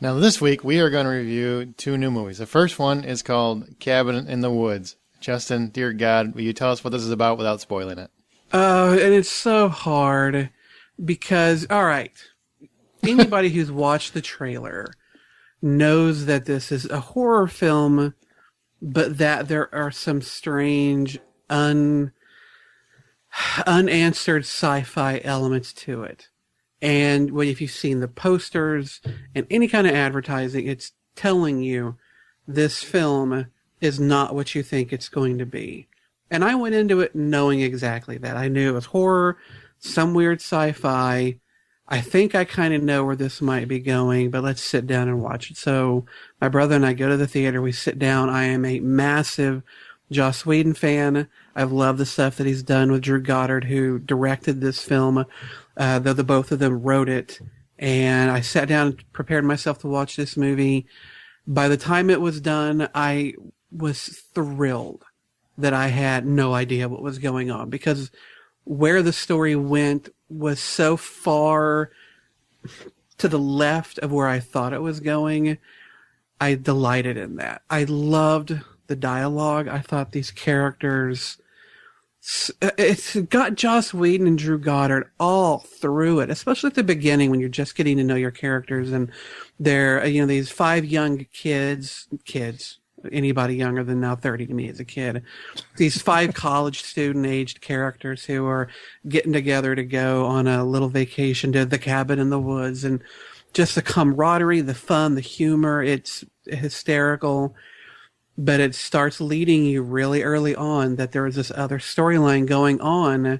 Now, this week, we are going to review 2 new movies. The first one is called Cabin in the Woods. Justin, dear God, will you tell us what this is about without spoiling it? And it's so hard because, all right, anybody who's watched the trailer knows that this is a horror film, but that there are some strange, unanswered sci-fi elements to it. And if you've seen the posters and any kind of advertising, it's telling you this film is not what you think it's going to be. And I went into it knowing exactly that. I knew it was horror, some weird sci-fi. I think I kind of know where this might be going, but let's sit down and watch it. So my brother and I go to the theater. We sit down. I am a massive Joss Whedon fan. I've loved the stuff that he's done with Drew Goddard, who directed this film, though the both of them wrote it. And I sat down and prepared myself to watch this movie. By the time it was done, I was thrilled that I had no idea what was going on, because where the story went was so far to the left of where I thought it was going. I delighted in that. I loved the dialogue. I thought these characters, it's got Joss Whedon and Drew Goddard all through it, especially at the beginning when you're just getting to know your characters, and they're, these 5 young kids, anybody younger than now 30 to me is a kid. These 5 college student aged characters who are getting together to go on a little vacation to the cabin in the woods, and just the camaraderie, the fun, the humor. It's hysterical, but it starts leading you really early on that there is this other storyline going on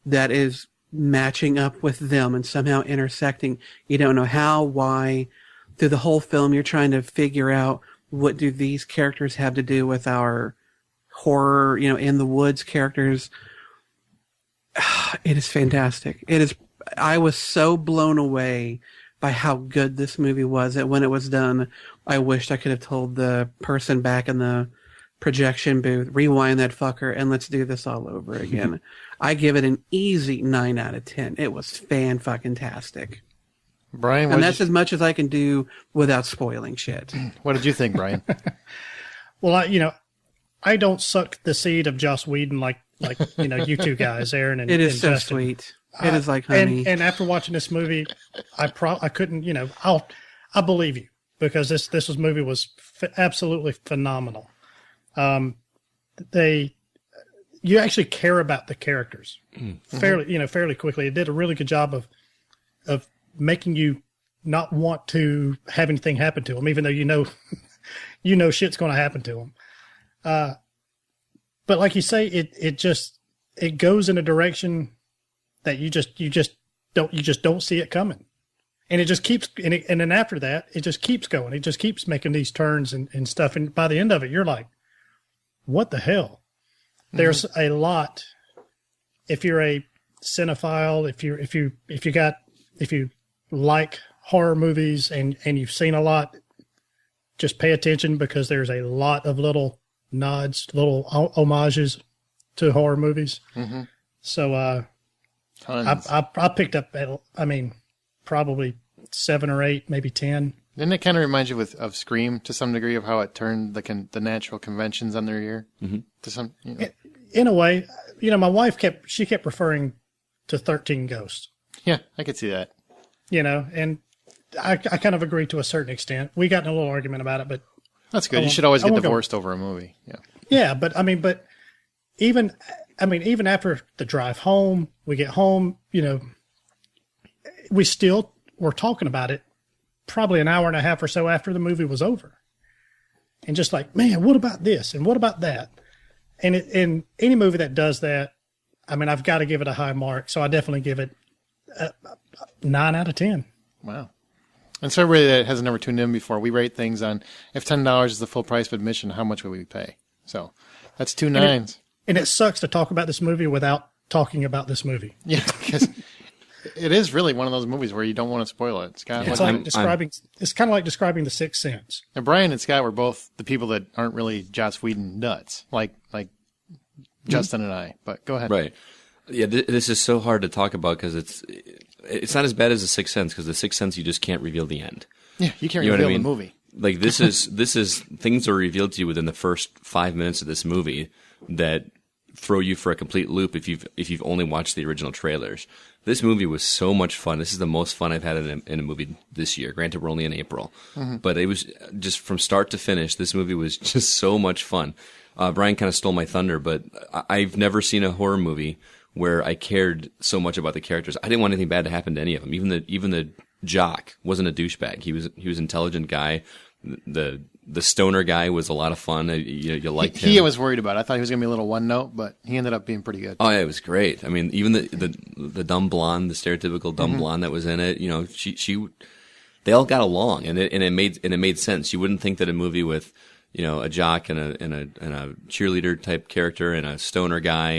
that is matching up with them and somehow intersecting. You don't know how, why. Through the whole film, you're trying to figure out, what do these characters have to do with our horror, in the woods characters? It is fantastic. I was so blown away by how good this movie was that when it was done, I wished I could have told the person back in the projection booth, rewind that fucker and let's do this all over again. I give it an easy 9 out of 10. It was fan-fucking-tastic. Brian, and that's as much as I can do without spoiling shit. What did you think, Brian? Well, I don't suck the seed of Joss Whedon like you two guys, Aaron and it is and so Justin. Sweet. It is like honey. And after watching this movie, I couldn't, I believe you, because this movie was absolutely phenomenal. You actually care about the characters fairly quickly. It did a really good job of making you not want to have anything happen to them, even though shit's going to happen to them. But like you say, it goes in a direction that you just don't see it coming, and it just keeps and then after that it just keeps going. It just keeps making these turns and stuff, and by the end of it, you're like, what the hell? Mm-hmm. There's a lot. If you're a cinephile, if you like horror movies and you've seen a lot, just pay attention, because there's a lot of little nods, little homages to horror movies. Mm-hmm. So I picked up, probably 7 or 8, maybe 10. Didn't it kind of remind you of Scream to some degree, of how it turned the natural conventions on their ear? Mm-hmm. To some, in a way, my wife kept referring to 13 Ghosts. Yeah, I could see that. And I kind of agree to a certain extent. We got in a little argument about it, but that's good. You should always get divorced over a movie. Yeah. Yeah, but even after the drive home, we get home, we still were talking about it probably an hour and a half or so after the movie was over. And just like, man, what about this? And what about that? And in any movie that does that, I've got to give it a high mark. So I definitely give it 9 out of 10. Wow. And so everybody that has never tuned in before, we rate things on, if $10 is the full price of admission, how much would we pay? So that's 2 9s. And it sucks to talk about this movie without talking about this movie. Yeah, because it is really one of those movies where you don't want to spoil it. It's kind of like describing The Sixth Sense. And Brian and Scott were both the people that aren't really Joss Whedon nuts, like Justin and I. But go ahead. Right. Yeah, this is so hard to talk about because it's not as bad as The Sixth Sense, because The Sixth Sense you just can't reveal the end. Yeah, you can't You know what I reveal mean? the movie. Like this is things are revealed to you within the first 5 minutes of this movie that throw you for a complete loop if you've only watched the original trailers. This movie was so much fun. This is the most fun I've had in a movie this year. Granted, we're only in April, but it was just from start to finish. This movie was just so much fun. Brian kind of stole my thunder, but I've never seen a horror movie where I cared so much about the characters. I didn't want anything bad to happen to any of them. Even the jock wasn't a douchebag. He was an intelligent guy. The stoner guy was a lot of fun. You liked him. He was worried about it. I thought he was going to be a little one note, but he ended up being pretty good. Oh yeah, it was great. I mean, even the dumb blonde, the stereotypical dumb blonde that was in it. You know, they all got along, and it made sense. You wouldn't think that a movie with, you know, a jock and a cheerleader type character and a stoner guy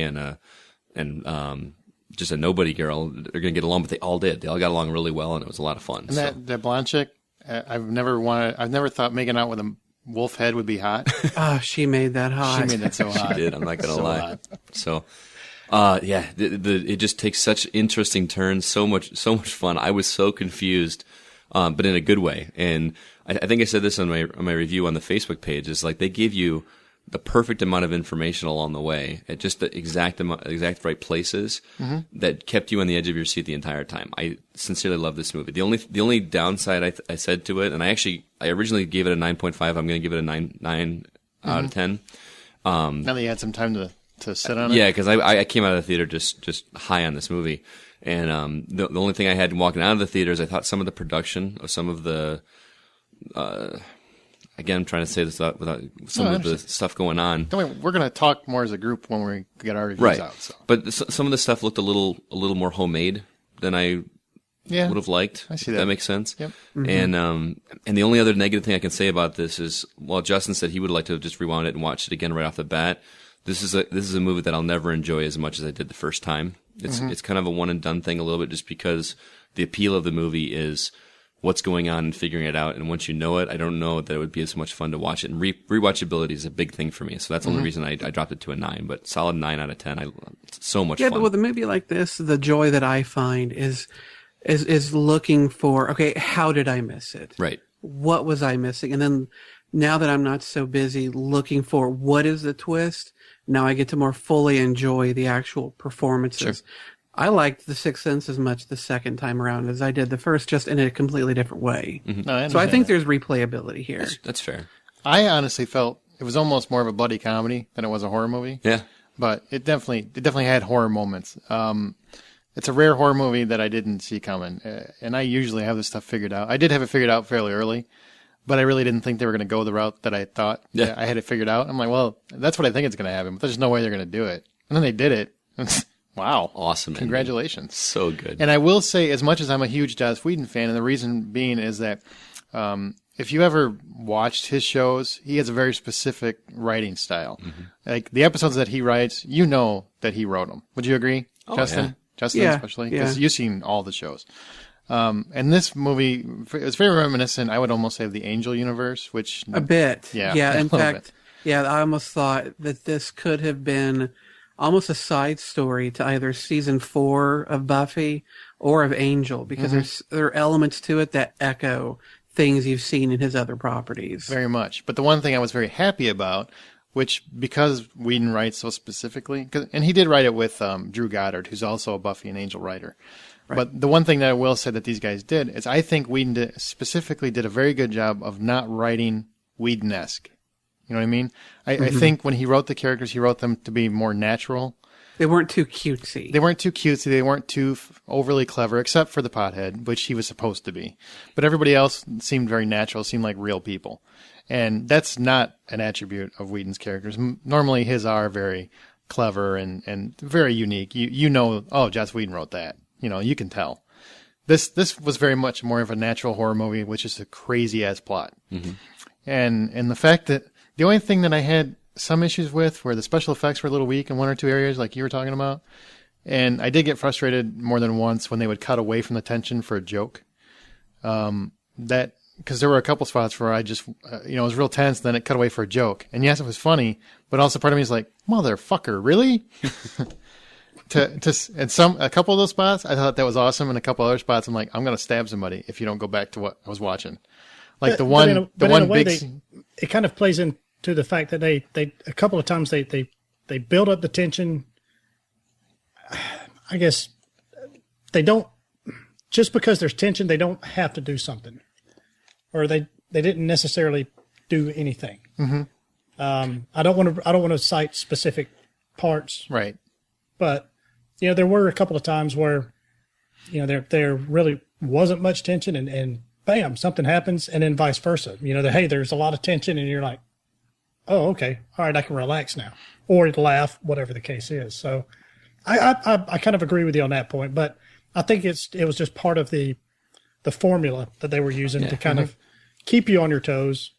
and just a nobody girl are going to get along, but they all did. They all got along really well, and it was a lot of fun. And that blonde chick, I've never thought making out with a wolf head would be hot. Oh, she made that hot. She made that so hot. She did. I'm not going to So lie. hot. So, yeah, it just takes such interesting turns, so much fun. I was so confused, but in a good way. And I think I said this on my review on the Facebook page. Is like they give you the perfect amount of information along the way at just the exact right places that kept you on the edge of your seat the entire time. I sincerely love this movie. The only downside I said to it, and I originally gave it a 9.5. I'm going to give it a 9 out of 10. Now that you had some time to sit on it. Yeah, because I came out of the theater just high on this movie, and the only thing I had walking out of the theater is I thought some of the production of some of the again, I'm trying to say this without some of the stuff going on. Don't worry, we're going to talk more as a group when we get our reviews Right. out. So. But some of the stuff looked a little more homemade than I would have liked. I see if that. That makes sense. Yep. And the only other negative thing I can say about this is, while Justin said he would like to have just rewound it and watched it again right off the bat, this is a movie that I'll never enjoy as much as I did the first time. It's kind of a one and done thing a little bit, just because the appeal of the movie is what's going on and figuring it out. And once you know it, I don't know that it would be as much fun to watch it. And rewatchability is a big thing for me. So that's the only reason I dropped it to a 9, but solid 9 out of 10. It's so much fun. Yeah, with a movie like this, the joy that I find is looking for, okay, how did I miss it? Right. What was I missing? And then now that I'm not so busy looking for what is the twist, now I get to more fully enjoy the actual performances. Sure. I liked The Sixth Sense as much the second time around as I did the first, just in a completely different way. No, So I think there's replayability here. That's fair. I honestly felt it was almost more of a bloody comedy than it was a horror movie. Yeah. But it definitely had horror moments. It's a rare horror movie that I didn't see coming. And I usually have this stuff figured out. I did have it figured out fairly early, but I really didn't think they were going to go the route that I thought. Yeah. I had it figured out. I'm like, well, that's what I think it's going to happen, but there's no way they're going to do it. And then they did it. Wow. Awesome. Congratulations. So good. And I will say, as much as I'm a huge Joss Whedon fan, and the reason being is that if you ever watched his shows, he has a very specific writing style. Like the episodes that he writes, you know that he wrote them. Would you agree, Justin? yeah. Justin, Yeah, especially? Because yeah. you've seen all the shows. And this movie, it's very reminiscent, I would almost say, of the Angel universe, which... A bit. Yeah, Yeah. a In little fact, bit. I almost thought that this could have been almost a side story to either season 4 of Buffy or of Angel, because there are elements to it that echo things you've seen in his other properties. Very much. But the one thing I was very happy about, which because Whedon writes so specifically, and he did write it with Drew Goddard, who's also a Buffy and Angel writer. Right. But the one thing that I will say that these guys did is I think Whedon specifically did a very good job of not writing Whedon-esque. You know what I mean? I think when he wrote the characters, he wrote them to be more natural. They weren't too cutesy. They weren't too cutesy. They weren't too overly clever, except for the pothead, which he was supposed to be. But everybody else seemed very natural, seemed like real people. And that's not an attribute of Whedon's characters. Normally his are very clever and very unique. You know, oh, Joss Whedon wrote that. You know, you can tell. This was very much more of a natural horror movie, which is a crazy-ass plot. And the fact that the only thing that I had some issues with were the special effects were a little weak in one or two areas, like you were talking about. And I did get frustrated more than once when they would cut away from the tension for a joke. Because there were a couple spots where I just, it was real tense, then it cut away for a joke. And yes, it was funny, but also part of me is like, motherfucker, really? a couple of those spots, I thought that was awesome, and a couple other spots, I'm like, I'm gonna stab somebody if you don't go back to what I was watching. Like the one, in a way, it kind of plays into the fact that they a couple of times they build up the tension. I guess they don't, just because there's tension, they don't have to do something, or they didn't necessarily do anything. Mm-hmm. I don't want to cite specific parts, right? But there were a couple of times where there really wasn't much tension, and bam, something happens, and then vice versa. Hey, there's a lot of tension, and you're like, oh, okay, all right, I can relax now, or laugh, whatever the case is. So I kind of agree with you on that point, but I think it was just part of the formula that they were using to kind of keep you on your toes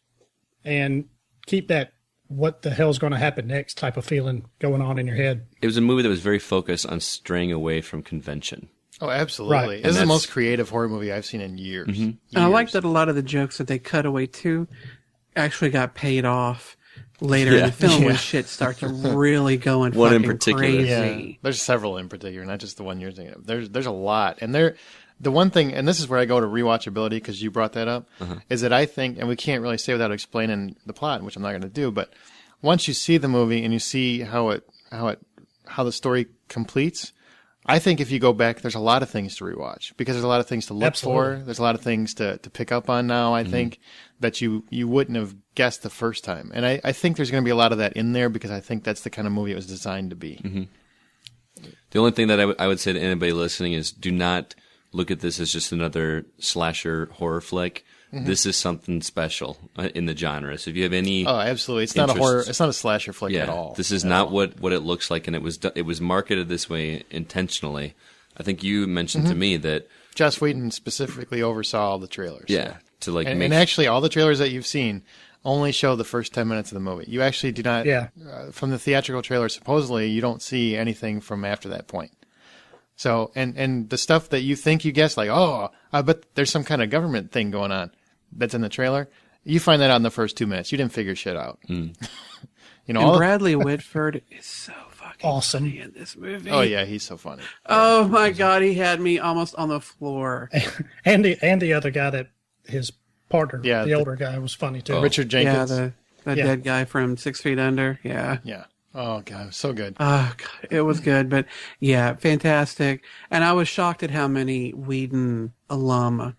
and keep that what the hell's going to happen next type of feeling going on in your head. It was a movie that was very focused on straying away from convention. Oh, absolutely. Right. This is the most creative horror movie I've seen in years. And I like that a lot of the jokes that they cut away to actually got paid off later in the film when shit starts really going One in fucking particular. crazy. Yeah, there's several in particular, not just the one you're thinking of. There's a lot, and the one thing, and this is where I go to rewatchability because you brought that up, is that I think, and we can't really say without explaining the plot, which I'm not going to do, but once you see the movie and you see how the story completes, I think if you go back, there's a lot of things to rewatch because there's a lot of things to look for. There's a lot of things to pick up on now, I think, that you wouldn't have guessed the first time. And I think there's going to be a lot of that in there because I think that's the kind of movie it was designed to be. Mm-hmm. The only thing that I would say to anybody listening is do not look at this as just another slasher horror flick. This is something special in the genre. So if you have any, absolutely, it's not a horror. It's not a slasher flick at all. This is not what it looks like, and it was marketed this way intentionally. I think you mentioned to me that Joss Whedon specifically oversaw all the trailers. Yeah, to like and actually all the trailers that you've seen only show the first 10 minutes of the movie. You actually do not. Yeah. From the theatrical trailer, supposedly you don't see anything from after that point. So and the stuff that you think you guess, like, I bet there's some kind of government thing going on that's in the trailer, you find that out in the first 2 minutes. You didn't figure shit out. And Bradley Whitford is so fucking awesome funny in this movie. Oh yeah, he's so funny. Oh my god, he had me almost on the floor. and the other guy that his partner, the older guy, was funny too. Richard Jenkins. Yeah, the dead guy from 6 Feet Under. Yeah. Yeah. Oh god, it was so good. Oh god, it was good, but yeah, fantastic. And I was shocked at how many Whedon alum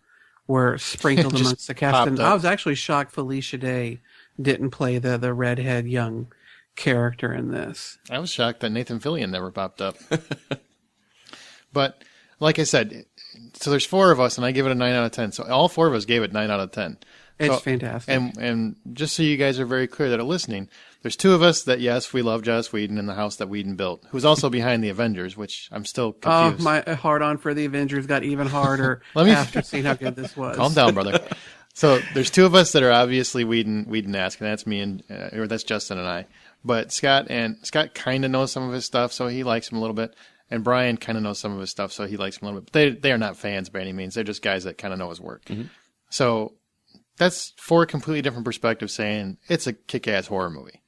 were sprinkled amongst the cast. And I was actually shocked Felicia Day didn't play the redhead young character in this. I was shocked that Nathan Fillion never popped up. But like I said, so there's 4 of us, and I give it a 9 out of 10. So all 4 of us gave it 9 out of 10. It's fantastic. And just so you guys are very clear that are listening, there's 2 of us that, yes, we love Joss Whedon and the house that Whedon built, who's also behind the Avengers, which I'm still confused. Oh, my hard-on for the Avengers got even harder after seeing how good this was. Calm down, brother. So there's 2 of us that are obviously Whedon-esque, and that's me and or that's Justin and I. But Scott kind of knows some of his stuff, so he likes him a little bit. And Brian kind of knows some of his stuff, so he likes him a little bit. But they are not fans by any means. They're just guys that kind of know his work. So that's 4 completely different perspectives saying it's a kick-ass horror movie.